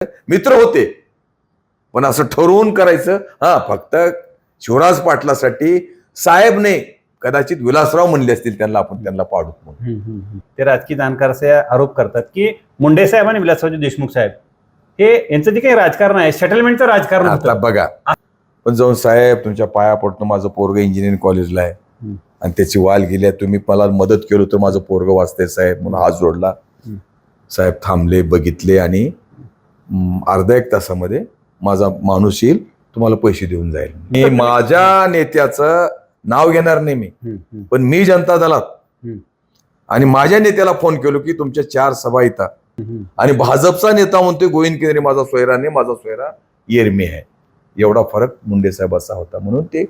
मित्र होते, पण असं ठरवून करायचं फक्त शिवराज पाटलासाठी साहेबने कदाचित विलासराव म्हणले असतील त्यांना, आपण त्यांना पाडू म्हणून. ते राजकीय जाणकार असे आरोप करतात की मुंडे साहेब आणि विलासराव देशमुख साहेब हे यांचं जे काही राजकारण आहे सेटलमेंटचं राजकारण आता बघा, पण जाऊन साहेब तुमच्या पाया पडतो, माझं पोरग इंजिनिअरिंग कॉलेजला आहे आणि त्याची वाल गेली, तुम्ही मला मदत केली तर माझं पोरग वाचतंय साहेब म्हणून हात जोडला. साहेब थांबले, बघितले आणि अर्धा एक तासामध्ये माझा माणूस येईल, तुम्हाला पैसे देऊन जाईल. मी माझ्या नेत्याचं नाव घेणार नाही मी, पण मी जनता दलात आणि माझ्या नेत्याला फोन केलो की तुमच्या 4 सभा येतात आणि भाजपचा नेता म्हणतोय गोविंद केंद्रे माझा सोयरा नाही, माझा सोयरा येरमी आहे. एवढा फरक मुंडे साहेबाचा होता. म्हणून ते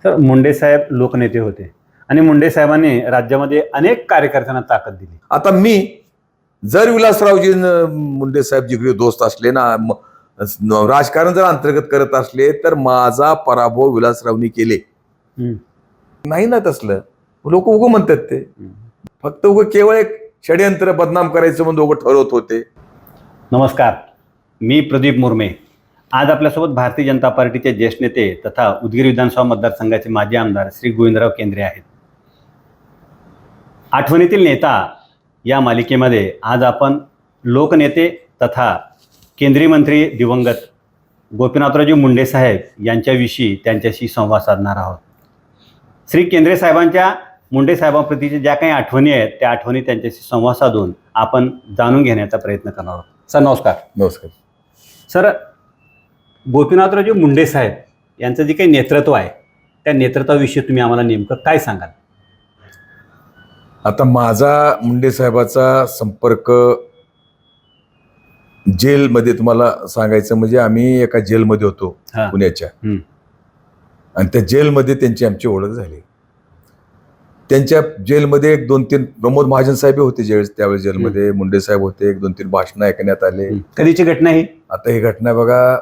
सर, मुंडे साहेब लोकनेते होते आणि मुंडे साहेबांनी राज्यामध्ये अनेक कार्यकर्त्यांना ताकद दिली. आता मी जर विलासरावजी मुंडे साहेब जिगरी दोस्त असले ना, राजकारण जर अंतर्गत करत असले तर माझा पराभव विलासरावनी केले नाही ना. तसलं लोक उगं म्हणतात, ते फक्त उगं केवळ एक षडयंत्र बदनाम करायचं म्हणून दोघं ठरवत होते. नमस्कार, मी प्रदीप मुर्मे. आज आपल्यासोबत भारतीय जनता पार्टीचे ज्येष्ठ नेते तथा उदगीर विधानसभा मतदारसंघाचे माजी आमदार श्री गोविंदराव केंद्रे आहेत. आठवणीतील नेता या मालिकेमध्ये आज आपण लोकनेते तथा केंद्रीय मंत्री दिवंगत गोपीनाथरावजी मुंडे साहेब यांच्याविषयी त्यांच्याशी संवाद साधणार आहोत. श्री केंद्रे साहेबांच्या मुंडे साहेबांप्रतीच्या ज्या काही आठवणी आहेत त्या आठवणी त्यांच्याशी संवाद साधून आपण जाणून घेण्याचा प्रयत्न करणार आहोत. सर नमस्कार. नमस्कार. सर, गोपीनाथरावजी मुंडे साहेब यांचं जे काही नेतृत्व आहे त्या नेतृत्वाविषयी तुम्ही आम्हाला नेमकं काय सांगाल? आता माझा मुंडे साहेबाचा संपर्क जेलमध्ये तुम्हाला सांगायचं म्हणजे आम्ही एका जेलमध्ये होतो पुण्याच्या, आणि त्या जेलमध्ये त्यांची आमची ओळख झाली. त्यांच्या जेलमध्ये 1-2-3 प्रमोद महाजन साहेब होते त्यावेळेस जेलमध्ये, मुंडे साहेब होते. 1-2-3 भाषणं ऐकण्यात आले. कधीची घटना ही? आता ही घटना बघा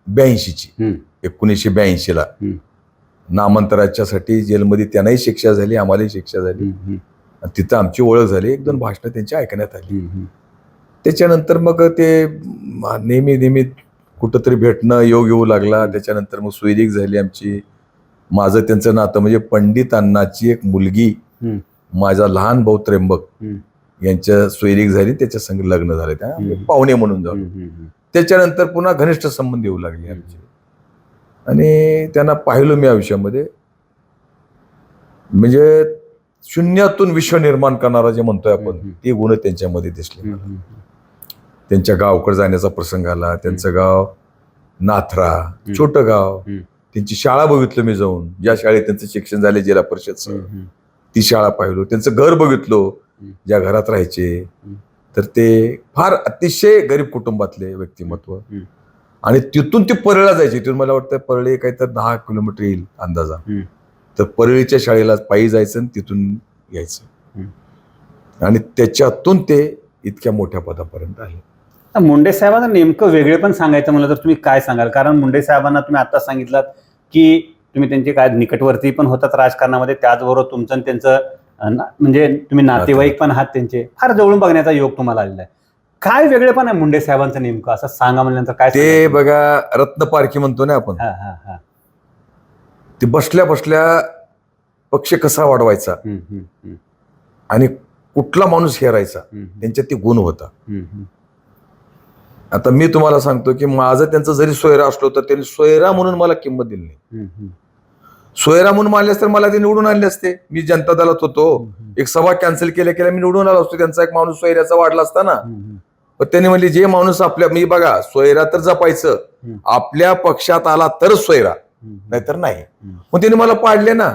82ची, 1982ला नामांतराच्यासाठी जेलमध्ये त्यांनाही शिक्षा झाली, आम्हालाही शिक्षा झाली. तिथं आमची ओळख झाली. 1-2 भाषणं त्यांची ऐकण्यात आली. त्याच्यानंतर मग ते नेहमी कुठंतरी भेटणं योग येऊ लागला. त्याच्यानंतर मग सोयरीक झाली आमची. माझं त्यांचं नातं म्हणजे पंडित अण्णाची एक मुलगी, माझा लहान भाऊ त्र्यंबक यांच्या सोयरीक झाली, त्याच्या संग लग्न झाले, त्या पाहुणे म्हणून जाऊ. त्याच्यानंतर पुन्हा घनिष्ठ संबंध येऊ लागले आमचे आणि त्यांना पाहिलं मी आयुष्यामध्ये. म्हणजे शून्यातून विश्व निर्माण करणारा जे म्हणतोय आपण, ते गुण त्यांच्यामध्ये दिसले. त्यांच्या गावाकडे जाण्याचा प्रसंग आला. त्यांचं गाव नाथरा, छोटं गाव. त्यांची शाळा बघितलं मी जाऊन, ज्या शाळेत त्यांचं शिक्षण झाले जिल्हा परिषदचं, ती शाळा पाहिलो. त्यांचं घर बघितलो, ज्या घरात राहायचे. तर ते फार अतिशय गरीब कुटुंबातले व्यक्तिमत्व. आणि तिथून ते परळीला जायचे. तिथून मला वाटतं परळी काहीतरी 10 किलोमीटर येईल अंदाजा. तर परळीच्या शाळेला पायी जायचं आणि तिथून यायचं, आणि त्याच्यातून ते इतक्या मोठ्या पदापर्यंत आले. मुंडे साहेबांना नेमकं वेगळे पण सांगायचं म्हणलं तर तुम्ही काय सांगाल? कारण मुंडे साहेबांना तुम्ही आता सांगितलं की तुम्ही त्यांचे काय निकटवर्ती पण होतात राजकारणामध्ये, त्याचबरोबर तुमचं आणि त्यांचं म्हणजे तुम्ही नातेवाईक पण आहात त्यांचे, फार जवळून बघण्याचा योग तुम्हाला आलेला आहे. काय वेगळे पण आहे मुंडे साहेबांचं नेमकं असं सांगा म्हणल्यानंतर काय? ते बघा, रत्नपारखी म्हणतो ना आपण, ते बसल्या बसल्या पक्ष कसा वाढवायचा आणि कुठला माणूस हेरायचा, त्यांच्यात ते गुण होता. आता मी तुम्हाला सांगतो की माझं त्यांचं जरी सोयरा असलो तर त्यांनी सोयरा म्हणून मला किंमत दिली नाही. सोयरा म्हणून मानल्यास तर मला ते निवडून आणले असते. मी जनता दलात होतो, एक सभा कॅन्सल केल्या मी निवडून आलो असतो. त्यांचा एक माणूस सोयऱ्याचा वाढला असता ना. पण त्यांनी म्हणले जे माणूस आपल्या, मी बघा सोयरा तर जपायचं, आपल्या पक्षात आला तर सोयरा, नाहीतर नाही. मग त्यांनी मला पाडले ना.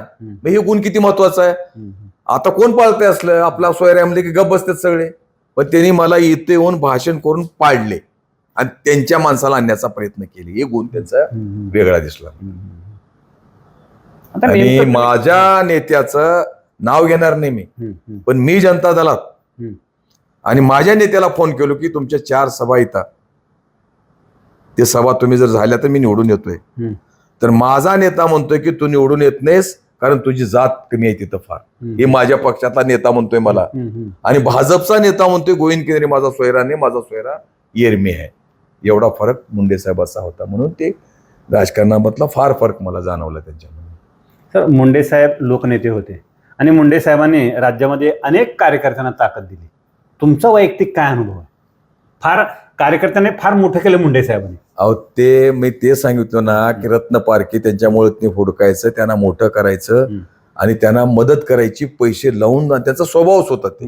हे गुण किती महत्वाचा आहे. आता कोण पाळतंय असलं, आपला सोयरा म्हणजे की गप बसतात सगळे. पण त्यांनी मला इथे येऊन भाषण करून पाडले आणि त्यांच्या माणसाला आणण्याचा प्रयत्न केले. हे गुण त्यांचा वेगळा दिसला. आणि माझ्या नेत्याचं नाव घेणार नाही मी, पण मी जनता दलात आणि माझ्या नेत्याला फोन केलो की तुमच्या 4 सभा येतात, ते सभा तुम्ही जर झाल्या तर मी निवडून येतोय. तर माझा नेता म्हणतोय की तू निवडून येत नाहीस कारण तुझी जात कमी आहे तिथं फार. हे माझ्या पक्षातला नेता म्हणतोय मला. आणि भाजपचा नेता म्हणतोय गोविंद केंद्रे माझा सोयरा नाही, माझा सोयरा येरमी आहे, एवढा फरक मुंडे साहेबाचा होता. म्हणून ते राजकारणामधला फार फरक मला जाणवला त्यांच्यामध्ये. तर मुंडे साहेब लोकनेते होते आणि मुंडे साहेबांनी राज्यामध्ये अनेक कार्यकर्त्यांना ताकद दिली. तुमचा वैयक्तिक काय अनुभव आहे? फार कार्यकर्त्यांनी फार मोठं केलं मुंडे साहेबांनी. अहो ते मी ते सांगितलं ना की रत्न पारखी त्यांच्यामुळे ते हुडकायचं, त्यांना मोठं करायचं आणि त्यांना मदत करायची, पैसे लावून, त्याचा स्वभावच होता ते.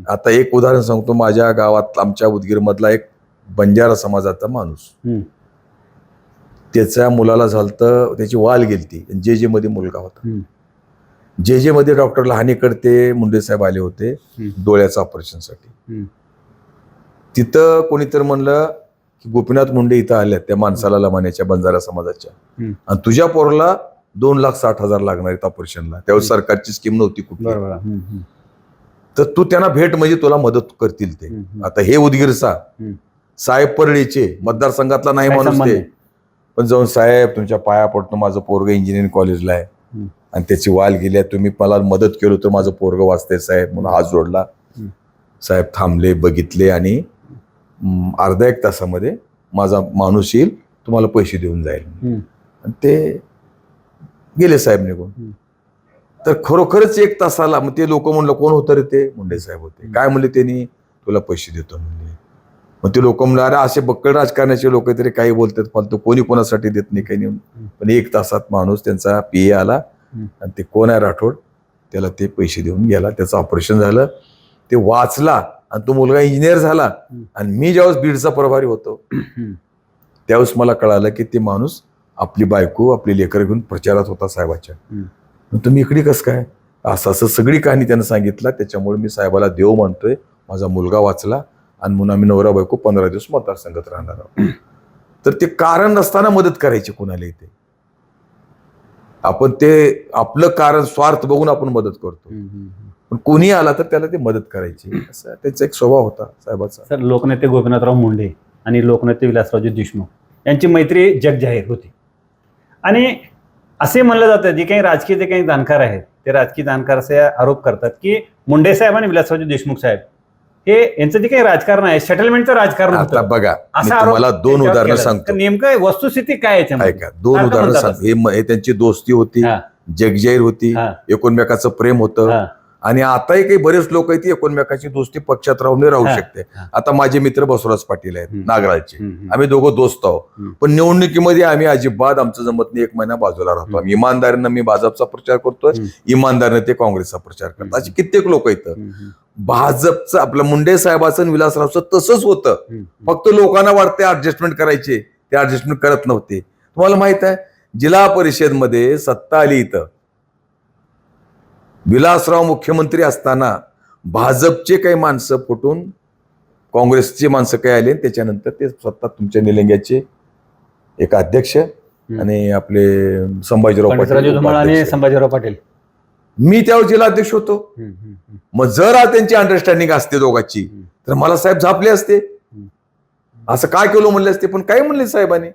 आता एक उदाहरण सांगतो. माझ्या गावात, आमच्या उदगीर मधला एक बंजारा समाजाचा माणूस, त्याच्या मुलाला झालतं, त्याची वाल गेलती, जे मध्ये मुलगा होता. जे मध्ये डॉक्टर लहानेकर ते मुंडे साहेब आले होते डोळ्याचं ऑपरेशनसाठी. तिथं कोणीतरी म्हणलं की गोपीनाथ मुंडे इथं आल्या त्या माणसाला लमान्याच्या बंजारा समाजाच्या, आणि तुझ्या पोराला 2,60,000 लागणार आहेत ऑपरेशनला. त्यावेळेस सरकारची स्कीम नव्हती कुठली. तर तू त्यांना भेट, म्हणजे तुला मदत करतील ते. आता हे उदगीरचा साहेब परळीचे मतदारसंघातला नाही माणूस ते, पण जाऊन साहेब तुमच्या पाया पडतो, माझं पोरग इंजिनिअरिंग कॉलेजला आहे आणि त्याची वाल गेली, तुम्ही मला मदत केली तर माझं पोरग वाचते साहेब, म्हणून हात जोडला. साहेब थांबले, बघितले आणि अर्धा एक तासामध्ये माझा माणूस येईल, तुम्हाला पैसे देऊन जाईल. आणि ते गेले साहेब निघून. तर खरोखरच एक तासाला मग ते लोक म्हणलं कोण होतं रे ते? मुंडे साहेब होते. काय म्हणले त्यांनी? तुला पैसे देतो म्हणले. मग ते लोक म्हणले अरे असे बक्कळ राजकारणाचे लोक तरी काही बोलतात फालतू, कोणी कोणासाठी देत नाही काही नाही. पण एक तासात माणूस त्यांचा PA आला आणि ते कोण आहे राठोड, त्याला ते पैसे देऊन गेला. त्याचं ऑपरेशन झालं, ते वाचला आणि तो मुलगा इंजिनियर झाला. आणि मी ज्यावेळेस बीडचा प्रभारी होतो त्यावेळेस मला कळालं की ते माणूस आपली बायको, आपली लेकर घेऊन प्रचारात होता साहेबाच्या. तुम्ही इकडे कसं काय? असं असं सगळी कहाणी त्यानं सांगितलं. त्याच्यामुळे मी साहेबाला देव मानतोय, माझा मुलगा वाचला आणि म्हणून आम्ही नवरा बायको 15 दिवस मतदारसंघात राहणार आहोत. तर ते कारण नसताना मदत करायची कुणाला इथे. आपण ते आपलं कारण स्वार्थ बघून आपण मदत करतो, पण कोणी आला तर त्याला ते मदत करायची, असा त्याचा एक स्वभाव होता साहेबाचा. सर, लोकनेते गोपीनाथराव मुंडे आणि लोकनेते विलासरावजी देशमुख यांची मैत्री जगजाहीर होती. आणि असे म्हणलं जातं, जे काही राजकीय, जे काही जाणकार आहेत ते राजकीय जाणकार असे आरोप करतात की मुंडे साहेब आणि विलासरावजी देशमुख साहेब हे यांचं जे काही राजकारण आहे, सेटलमेंटचं राजकारण आता बघा, मी तुम्हाला 2 उदाहरणं सांगतो. नेमकं वस्तुस्थिती काय याच्यामध्ये? ऐका, 2 उदाहरणं सांगतो. हे त्यांची दोस्ती होती, जगजाहीर होती, एकमेकाचं प्रेम होतं. आणि आताही काही बरेच लोक आहेत एकमेकाची दोस्ती पक्षात राहून राहू शकते. आता माझे मित्र बसवराज पाटील आहेत नागराजचे, आम्ही दोघं दोस्त आहोत. पण निवडणुकीमध्ये आम्ही अजिबात आमचं जमत नाही, 1 महिना बाजूला राहतो. आम्ही इमानदारीनं, मी भाजपचा प्रचार करतोय, इमानदारीनं ते काँग्रेसचा प्रचार करतात. असे कित्येक लोक आहेत. भाजपचं, आपलं मुंडे साहेबाचं आणि विलासरावचं तसंच होतं. फक्त लोकांना वाटते ऍडजस्टमेंट करायचे, ते ऍडजस्टमेंट करत नव्हते. तुम्हाला माहित आहे, जिल्हा परिषदमध्ये सत्ता आली इथं, विलासराव मुख्यमंत्री असताना भाजपचे काही माणसं फुटून काँग्रेसचे माणसं काही आले. त्याच्यानंतर ते स्वतः तुमच्या निलंग्याचे एक अध्यक्ष आणि आपले संभाजीराव पाटील, मी त्यावेळी जिल्हाध्यक्ष होतो. मग जर त्यांची अंडरस्टँडिंग असते दोघांची तर मला साहेब झापले असते, असं काय केलं म्हणले असते. पण काय म्हणले साहेबांनी,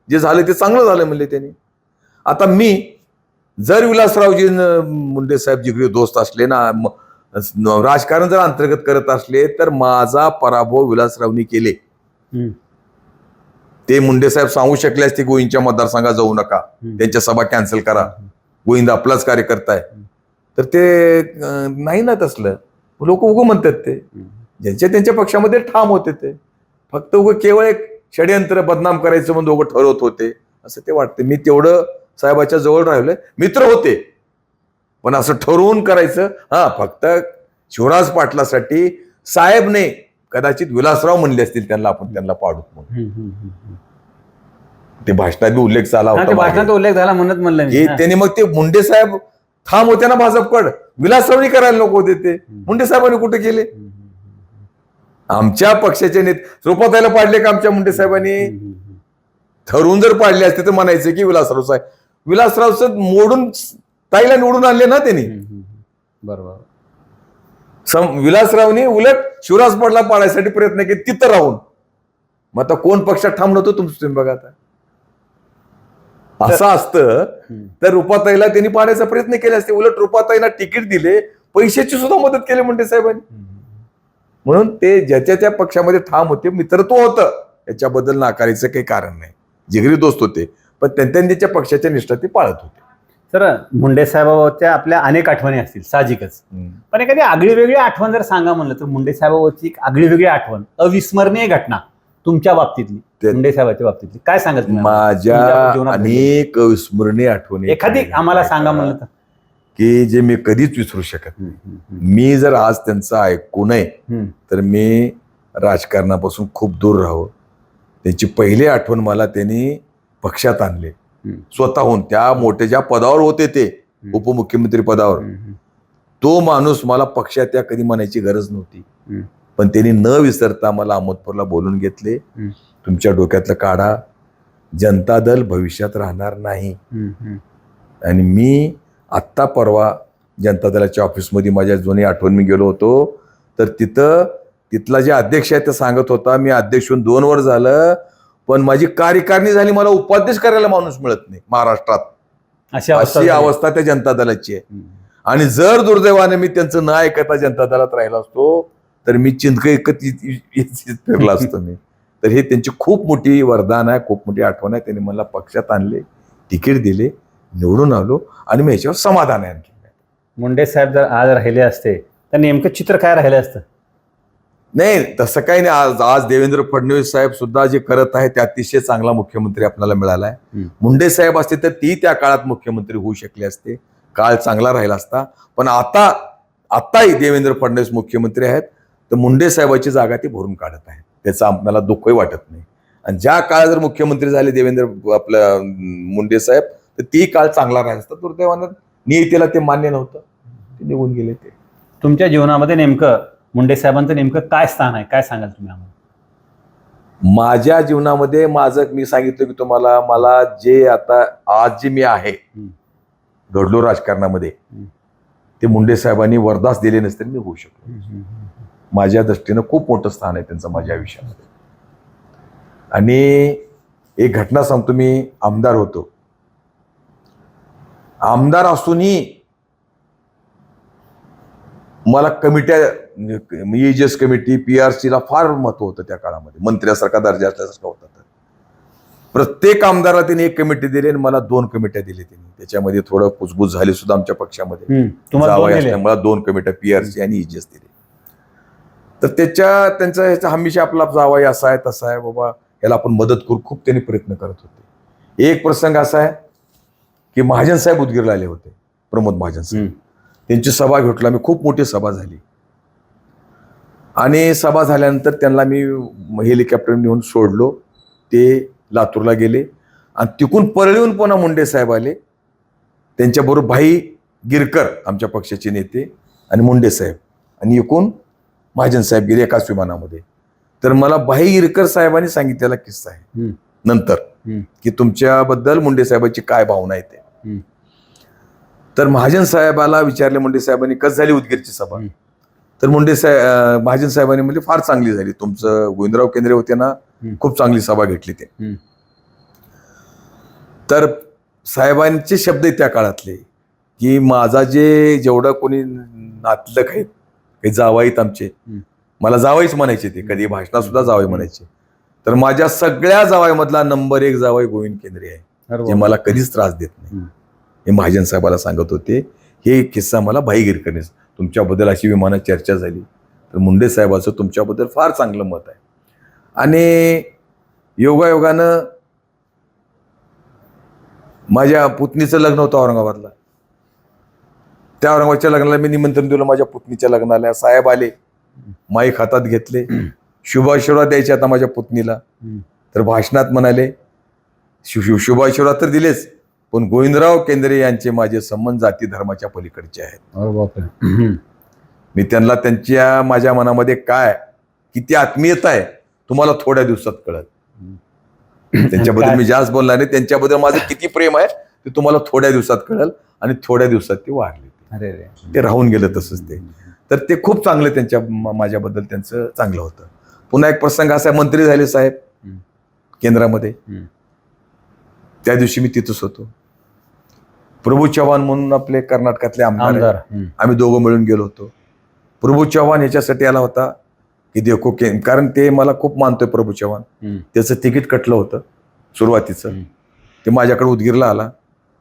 जे झालं ते चांगलं झालं म्हणले त्यांनी. आता मी जर विलासरावजी मुंडे साहेब जिगरी दोस्त असले ना, राजकारण जर अंतर्गत करत असले तर माझा पराभव विलासरावनी केले. ते मुंडे साहेब सांगू शकले असते गोविंदच्या मतदारसंघात जाऊ नका, त्यांच्या सभा कॅन्सल करा, गोविंद आपलाच कार्यकर्ता आहे. तर ते नाही ना तसलं. लोक उगं म्हणतात, ते ज्यांच्या त्यांच्या पक्षामध्ये ठाम होते, ते फक्त उगं केवळ एक षडयंत्र बदनाम करायचं म्हणून दोघं ठरवत होते असं ते वाटते. मी तेवढं साहेबाच्या जवळ राहिलोय, मित्र होते, पण असं ठरवून करायचं. फक्त शिवराज पाटलासाठी साहेब नाही, कदाचित विलासराव म्हणले असतील त्यांना, आपण त्यांना पाडू म्हणून. ते भाषणात बी उल्लेख झाला होता, भाषणात उल्लेख झाला म्हणलं की त्यांनी. मग ते मुंडे साहेब ठाम होते ना भाजपकड, विलासरावनी करायला नको होते, ते मुंडे साहेबांनी कुठे केले? आमच्या पक्षाचे नेते रुपाताईला पाडले का आमच्या मुंडे साहेबांनी? ठरवून जर पाडले असते तर म्हणायचे की विलासराव साहेब, विलासरावचं मोडून ताईला निवडून आणले ना त्यांनी. बरोबर. विलासरावनी उलट शिवराज पाटला पाडायसाठी प्रयत्न केले तिथं राहून. मग आता कोण पक्षात ठाम नव्हतं तुमचं तुम्ही बघा. आता असं असतं तर रुपाताईला त्यांनी पाडायचा प्रयत्न केले असते. उलट रुपाताईला तिकीट दिले, पैशाची सुद्धा मदत केली मुंडे साहेबांनी. म्हणून ते ज्याच्या त्या पक्षामध्ये ठाम होते, मित्रत्व होतं, याच्याबद्दल नाकारायचं काही कारण नाही. जिगरी दोस्त होते, पण त्यांच्या पक्षाच्या निष्ठा ते पाळत होते. तर मुंडे साहेबांच्या आपल्या अनेक आठवणी असतील साहजिकच, पण एखादी आगळी वेगळी आठवण जर सांगा म्हणलं तर मुंडे साहेबांवरची एक आगळी वेगळी आठवण, अविस्मरणीय घटना तुमच्या बाबतीतली, मुंडे साहेबांच्या बाबतीतली काय सांगाल तुम्ही? माझ्या तुमच्या जीवनात अनेक अविस्मरणीय आठवणी एखादी आम्हाला सांगा म्हणलं तर. की जे मी कधीच विसरू शकत नाही. मी जर आज त्यांचं ऐकू नये तर मी राजकारणापासून खूप दूर राहावं. त्यांची पहिली आठवण मला त्यांनी पक्षात आणले स्वतःहून. त्या मोठ्या ज्या पदावर होते ते उपमुख्यमंत्री पदावर, तो माणूस मला पक्षात त्या कधी म्हणायची गरज नव्हती, पण त्यांनी न विसरता मला अहमदपूरला बोलून घेतले. तुमच्या डोक्यातलं काढा, जनता दल भविष्यात राहणार नाही. आणि मी आत्ता परवा जनता दलाच्या ऑफिसमध्ये माझ्या जुनी आठवण मी गेलो होतो, तर तिथला जे अध्यक्ष आहे ते सांगत होता, मी अध्यक्ष होऊन 2 वर्ष झालं, पण माझी कार्यकारिणी झाली, मला उपाध्यक्ष करायला माणूस मिळत नाही महाराष्ट्रात. अशी अवस्था त्या जनता दलाची आहे. आणि जर दुर्दैवाने मी त्यांचं न ऐकता जनता दलात राहिला असतो तर मी चिंतक एकत फिरला असतो मी. तर हे त्यांची खूप मोठी वरदान आहे, खूप मोठी आठवण आहे. त्यांनी मला पक्षात आणले, तिकीट दिले, निवडून आलो आणि मी याच्यावर समाधान आहे. आणखी मुंडे साहेब जर आज राहिले असते तर नेमकं चित्र काय राहिलं असतं? नाही, तसं काही नाही. आज देवेंद्र फडणवीस साहेब सुद्धा जे करत आहेत ते अतिशय चांगला मुख्यमंत्री आपल्याला मिळाला आहे. मुंडे साहेब असते तर ती त्या काळात मुख्यमंत्री होऊ शकले असते, काळ चांगला राहिला असता. पण आताही देवेंद्र फडणवीस मुख्यमंत्री आहेत, तर मुंडे साहेबाची जागा ते भरून काढत आहेत. त्याचं आपल्याला दुःखही वाटत नाही. आणि ज्या काळ जर मुख्यमंत्री झाले मुंडे साहेब, तर ती काळ चांगला राहिला असता. दुर्दैवानं नियतीला ते मान्य नव्हतं, ते निघून गेले. ते तुमच्या जीवनामध्ये नेमकं मुंडे साहेबांचं नेमकं काय स्थान आहे, काय सांगाल तुम्ही आम्हाला? माझ्या जीवनामध्ये मी सांगितलं की तुम्हाला, मला जे आता आज जे मी आहे घडलो राजकारणामध्ये, ते मुंडे साहेबांनी वरदास दिले नसते मी होऊ शकलो. माझ्या दृष्टीनं खूप मोठं स्थान आहे त्यांचं माझ्या आयुष्यामध्ये. आणि एक घटना सांगतो, मी आमदार होतो. आमदार असूनही मला कमिट्या, EJS कमिटी, PRC ला फार महत्व होतं त्या काळामध्ये. मंत्र्यासारखा दर्जा असल्यासारखा होता. तर प्रत्येक आमदाराला त्यांनी एक कमिटी दिली आणि मला 2 कमिट्या दिल्या त्यांनी. त्याच्यामध्ये थोडं कुजबूज झाली सुद्धा आमच्या पक्षामध्ये. मला 2 कमिट्या PRC आणि EJS दिली. तर त्यांचा हमेशा आपला जावाई असा आहे तसा आहे, बाबा याला आपण मदत करू, खूप त्यांनी प्रयत्न करत होते. एक प्रसंग असा आहे की महाजन साहेब उदगीरला आले होते, प्रमोद महाजन साहेब. त्यांची सभा घेतला मी, खूप मोठी सभा झाली. आणि सभा झाल्यानंतर त्यांना मी हेलिकॉप्टर नेऊन सोडलो. ते लातूरला गेले आणि तिकून परळीहून पुन्हा मुंडे साहेब आले. त्यांच्याबरोबर भाई गिरकर आमच्या पक्षाचे नेते आणि मुंडे साहेब, आणि एकूण महाजन साहेब गेले एकाच विमानामध्ये. तर मला भाई गिरकर साहेबांनी सांगितलेला किस्सा आहे नंतर, की तुमच्याबद्दल मुंडे साहेबांची काय भावना आहे ते. तर महाजन साहेबाला विचारले मुंडे साहेबांनी, कसं झाली उदगीरची सभा? तर महाजन साहेबांनी म्हणजे फार चांगली झाली, तुमचं गोविंदराव केंद्रे होते ना, खूप चांगली सभा घेतली ते. तर साहेबांचे शब्द त्या काळातले, की माझा जेवढं कोणी नातलं काही जावाईत आमचे, मला जावाईच म्हणायचे ते, कधी भाषणात सुद्धा जावाई म्हणायचे. तर माझ्या सगळ्या जावाईमधला नंबर 1 जावाई गोविंद केंद्रे आहे, जे मला कधीच त्रास देत नाही. हे महाजन साहेबाला सांगत होते. हे किस्सा मला भाई गिरकरने, तुमच्याबद्दल अशी विमानात चर्चा झाली, तर मुंडे साहेबाचं तुमच्याबद्दल फार चांगलं मत आहे. आणि योगायोगानं माझ्या पुतणीचं लग्न होतं औरंगाबादला. त्या औरंगाबादच्या लग्नाला मी निमंत्रण दिलं, माझ्या पुतणीच्या लग्नाला. साहेब आले, माईक हातात घेतले, शुभाशीर्वाद द्यायचे आता माझ्या पुतणीला. तर भाषणात म्हणाले, शुभाशीर्वाद तर दिलेच, पण गोविंदराव केंद्रे यांचे माझे संबंध जाती धर्माच्या पलीकडचे आहेत. मी त्यांच्या माझ्या मनामध्ये काय किती आत्मीयता आहे तुम्हाला थोड्या दिवसात कळत. त्यांच्याबद्दल मी जास्त बोलणार नाही, त्यांच्याबद्दल माझं किती प्रेम आहे ते तुम्हाला थोड्या दिवसात कळेल. आणि थोड्या दिवसात ते वाढले, ते राहून गेलं तसंच ते. तर ते खूप चांगलं माझ्याबद्दल त्यांचं चांगलं होतं. पुन्हा एक प्रसंग असा, मंत्री झाले साहेब केंद्रामध्ये, त्या दिवशी मी तिथंच होतो. प्रभू चव्हाण म्हणून आपले कर्नाटकातले आमदार, आम्ही दोघं मिळून गेलो होतो. प्रभू चव्हाण ह्याच्यासाठी आला होता की देखो कारण ते मला खूप मानतोय प्रभू चव्हाण. त्याचं तिकीट कटलं होतं सुरुवातीचं. ते माझ्याकडे उदगीरला आला.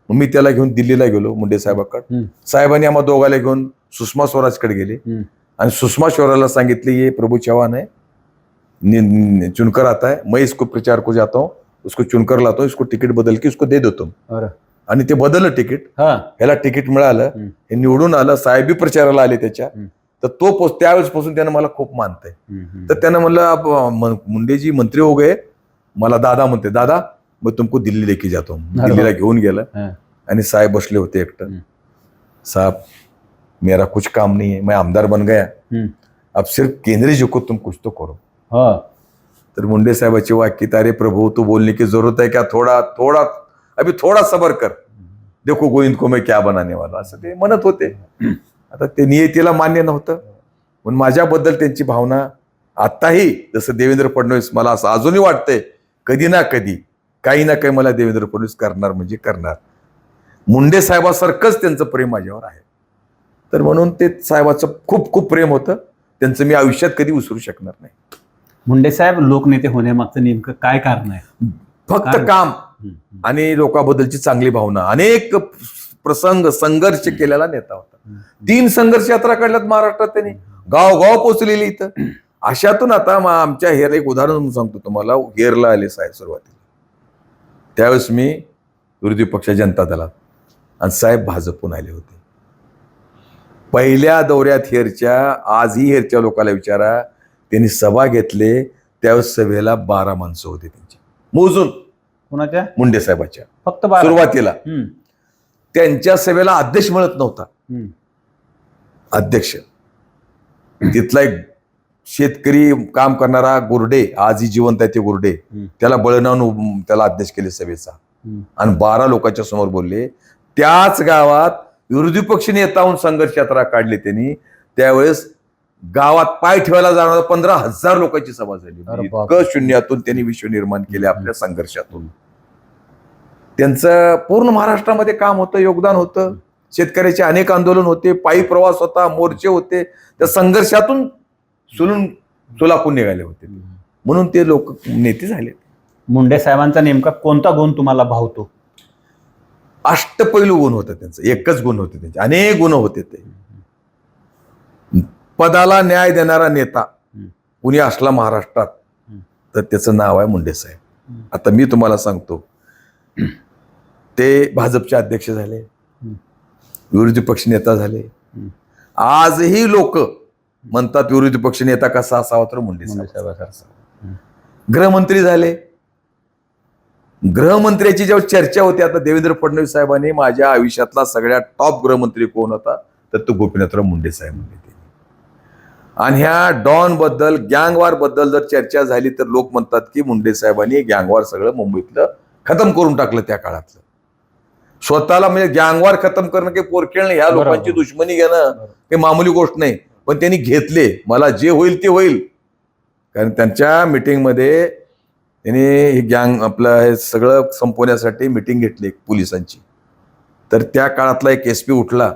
मग मी त्याला घेऊन दिल्लीला गेलो मुंडे साहेबांकडे. साहेबांनी आम्हा दोघाला घेऊन सुषमा स्वराजकडे गेले आणि सुषमा स्वराजला सांगितले ये प्रभू चव्हाण है, चुनकर आता है, मैं इसको प्रचार को जाता हूँ, उसको चुनकर लाता हूँ, इसको तिकीट बदल के उसको दे देतो. आणि ते बदललं तिकीट. ह्याला तिकीट मिळालं, हे निवडून आलं, साहेबी प्रचाराला आले त्याच्या. तर तो त्यावेळेसपासून त्यानं मला खूप मानतंय. तर त्यानं म्हणलं मुंडेजी मंत्री हो गए, मला दादा म्हणते, दादा मैं तुमको दिल्ली लेके जाता हूँ. दिल्लीला घेऊन गेलं आणि साहेब बसले होते एकटं. साहब मेरा कुछ काम नहीं है, मैं आमदार बन गया, अब सिर्फ केंद्रीय जी को तुम कुछ तो करो. तर मुंडे साहेबाची वाक्य, अरे प्रभु तो बोलने की जरूरत है क्या, थोड़ा थोड़ा अभी थोड़ा सबर कर, देखो गोविंद को मैं क्या बनाने वाला, असं ते म्हणत होते. आता ते नियतीला मान्य नव्हतं. पण माझ्याबद्दल त्यांची भावना आताही, जसं देवेंद्र फडणवीस, मला असं अजूनही वाटतंय कधी ना कधी काही ना काही मला देवेंद्र फडणवीस करणार म्हणजे करणार. मुंडे साहेबासारखंच त्यांचं प्रेम माझ्यावर आहे. तर म्हणून ते साहेबाचं खूप खूप प्रेम होतं. त्यांचं मी आयुष्यात कधी विसरू शकणार नाही. मुंडे साहेब लोकनेते होण्यामागचं नेमकं काय कारण आहे? फक्त काम आणि लोकांबद्दलची चांगली भावना. अनेक प्रसंग संघर्ष केलेला नेता होता. 3 संघर्ष यात्रा काढल्यात महाराष्ट्रात त्यांनी, गावगाव पोचलेली इथं. अशातून आता आमच्या हेर एक उदाहरण सांगतो तुम्हाला. हेरला आले साहेब सुरुवातीला, त्यावेळेस मी विरोधी पक्ष जनता दलात आणि साहेब भाजपहून आले होते. पहिल्या दौऱ्यात हेरच्या, आजही हेरच्या लोकांना विचारा, त्यांनी सभा घेतले त्यावेळेस सभेला 12 माणसं होते त्यांची मोजून. कोणाच्या? मुंडे साहेबाच्या. फक्त 12? सुरुवातीला त्यांच्या सभेला अध्यक्ष मिळत नव्हता. अध्यक्ष तिथला एक शेतकरी काम करणारा गुरडे, आजही जिवंत आहे ते गुरडे, त्याला बळणावून त्याला अध्यक्ष केले सभेचा आणि 12 लोकांच्या समोर बोलले. त्याच गावात विरोधी पक्ष नेताहून संघर्ष यात्रा काढली त्यांनी. त्यावेळेस गावात पाय ठेवायला जाणारा 15,000 लोकांची सभा झाली. इतकं शून्यातून त्यांनी विश्व निर्माण केले आपल्या संघर्षातून. त्यांचं पूर्ण महाराष्ट्रामध्ये काम होतं, योगदान होतं. शेतकऱ्याचे अनेक आंदोलन होते, पायी प्रवास होता, मोर्चे होते. त्या संघर्षातून सुलाखून निघाले होते. म्हणून ते लोक नेते झाले. मुंडे साहेबांचा नेमका कोणता गुण तुम्हाला भावतो? अष्टपैलू गुण होतं त्यांचं. एकच गुण होते त्यांचे, अनेक गुण होते. ते पदाला न्याय देणारा नेता कुणी असला महाराष्ट्रात तर त्याचं नाव आहे मुंडे साहेब. आता मी तुम्हाला सांगतो, ते भाजपचे अध्यक्ष झाले, विरोधी पक्ष नेता झाले. आजही लोक म्हणतात विरोधी पक्ष नेता कसा असावा, तर मुंडे साहेब. गृहमंत्री झाले. गृहमंत्र्याची जेव्हा चर्चा होती, आता देवेंद्र फडणवीस साहेबांनी माझ्या आयुष्यातला सगळ्यात टॉप गृहमंत्री कोण होता, तर तो गोपीनाथराव मुंडे साहेब म्हणले. आणि ह्या डॉन बद्दल, गँगवार बद्दल जर चर्चा झाली तर लोक म्हणतात की मुंडे साहेबांनी गँगवार सगळं मुंबईतलं खतम करून टाकलं. त्या काळातलं स्वतःला, म्हणजे गँगवार खतम करणं काही पोरखेळ नाही. ह्या लोकांची दुश्मनी घेणं काही मामूली गोष्ट नाही. पण त्यांनी घेतले, मला जे होईल ते होईल. कारण त्यांच्या मिटिंगमध्ये त्यांनी हे गँग आपलं हे सगळं संपवण्यासाठी मिटिंग घेतली पोलिसांची. तर त्या काळातला एक SP उठला.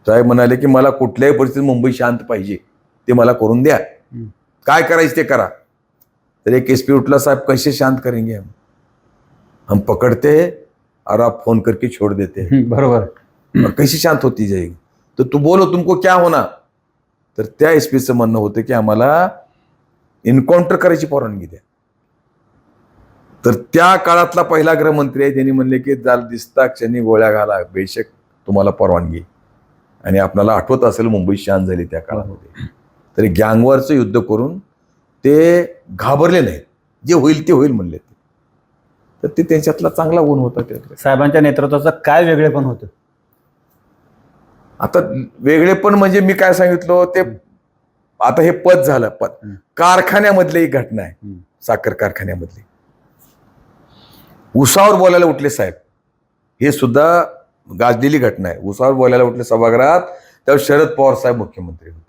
साहेब म्हणाले की मला कुठल्याही परिस्थितीत मुंबई शांत पाहिजे, ते मला करून द्या, काय करायचं ते करा. तर एक SP उठला, साहेब कैसे शांत करेंगे हम पकड़ते और आप फोन करके छोड़ देते. बरोबर. कैसे शांत होती जाएगी, तर तू बोलो तुमको क्या होना. तर त्या SPचं म्हणणं होतं की आम्हाला एन्काउंटर करायची परवानगी द्या. तर त्या काळातला पहिला गृहमंत्री आहे, त्यांनी म्हणले की जाल दिसता क्षणी गोळ्या घाला, बेशक तुम्हाला परवानगी. आणि आपल्याला आठवत असेल मुंबई शांत झाली त्या काळामध्ये. तरी गँगवरचं युद्ध करून ते घाबरले नाहीत, जे होईल ते होईल म्हणले. तर ते त्यांच्यातला चांगला गुण होता. साहेबांच्या नेतृत्वाचं काय वेगळेपण होतं? आता वेगळेपण म्हणजे मी काय सांगितलं ते, आता हे पद झालं. पद कारखान्यामधली एक घटना आहे, साखर कारखान्यामधली. उसावर बोलायला उठले साहेब, हे सुद्धा गाजलेली घटना आहे. उसावर बोलायला उठले सभागृहात, त्यावेळी शरद पवार साहेब मुख्यमंत्री होते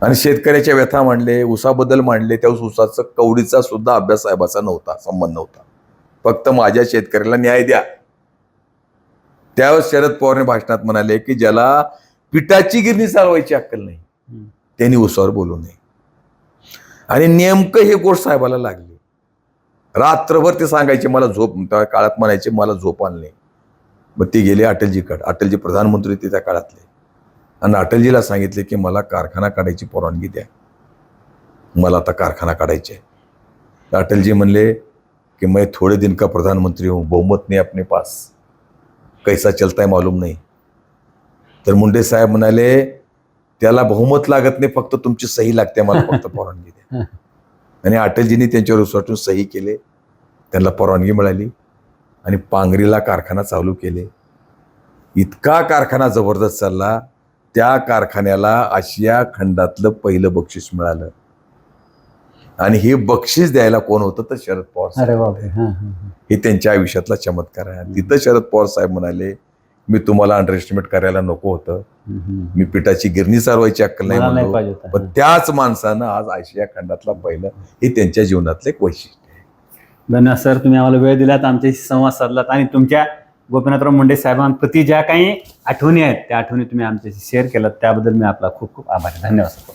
आणि शेतकऱ्याच्या व्यथा मांडले, उसाबद्दल मांडले. त्यावेळेस उसाचं कवडीचा सुद्धा अभ्यास साहेबाचा नव्हता, संबंध नव्हता. फक्त माझ्या शेतकऱ्याला न्याय द्या. त्यावेळेस शरद पवारने भाषणात म्हणाले की ज्याला पिठाची गिरणी चालवायची अक्कल नाही त्यांनी उसावर बोलू नये. आणि नेमकं हे गोष्ट साहेबाला लागली. रात्रभर ते सांगायचे मला झोप, त्या काळात म्हणायचे मला झोप आली नाही. मग ते गेले अटलजीकडे. अटलजी प्रधानमंत्री होते त्या काळातले. आणि अटलजीला सांगितले की मला कारखाना काढायची परवानगी द्या, मला आता कारखाना काढायचे आहे. अटलजी म्हणले कि मैं थोड़े दिन का प्रधानमंत्री हूँ, बहुमत नहीं अपने पास, कैसा चलता है मालूम नहीं. तर मुंडे साहेब म्हणाले त्याला बहुमत लागत नाही, फक्त तुमची सही लागते, मला फक्त परवानगी द्या. आणि अटलजींनी त्यांच्यावर विश्वास सही केले, त्यांना परवानगी मिळाली आणि पांगरीला कारखाना चालू केले. इतका कारखाना जबरदस्त चालला, त्या कारखान्याला आशिया खंडातलं पहिलं बक्षीस मिळालं. आणि हे बक्षीस द्यायला कोण होतं तर शरद पवार. अरे बापरे. हे त्यांच्या आयुष्यातला चमत्कार आहे. तिथं शरद पवार साहेब म्हणाले मी तुम्हाला अंडर एस्टिमेट करायला नको होतं, मी पिठाची गिरणी चालवायची अक्कल नाही म्हणलो, पण त्याच माणसानं आज आशिया खंडातला पहिलं, हे त्यांच्या जीवनातलं एक वैशिष्ट्य आहे. धन्यवाद सर, तुम्ही आम्हाला वेळ दिलात, आमच्याशी संवाद साधलात आणि तुमच्या गोपीनाथराव मुंडे साहेबांप्रती ज्या काही आठवणी आहेत त्या आठवणी तुम्ही आमच्याशी शेअर केलात त्याबद्दल मी आपला खूप खूप आभारी. धन्यवाद सर.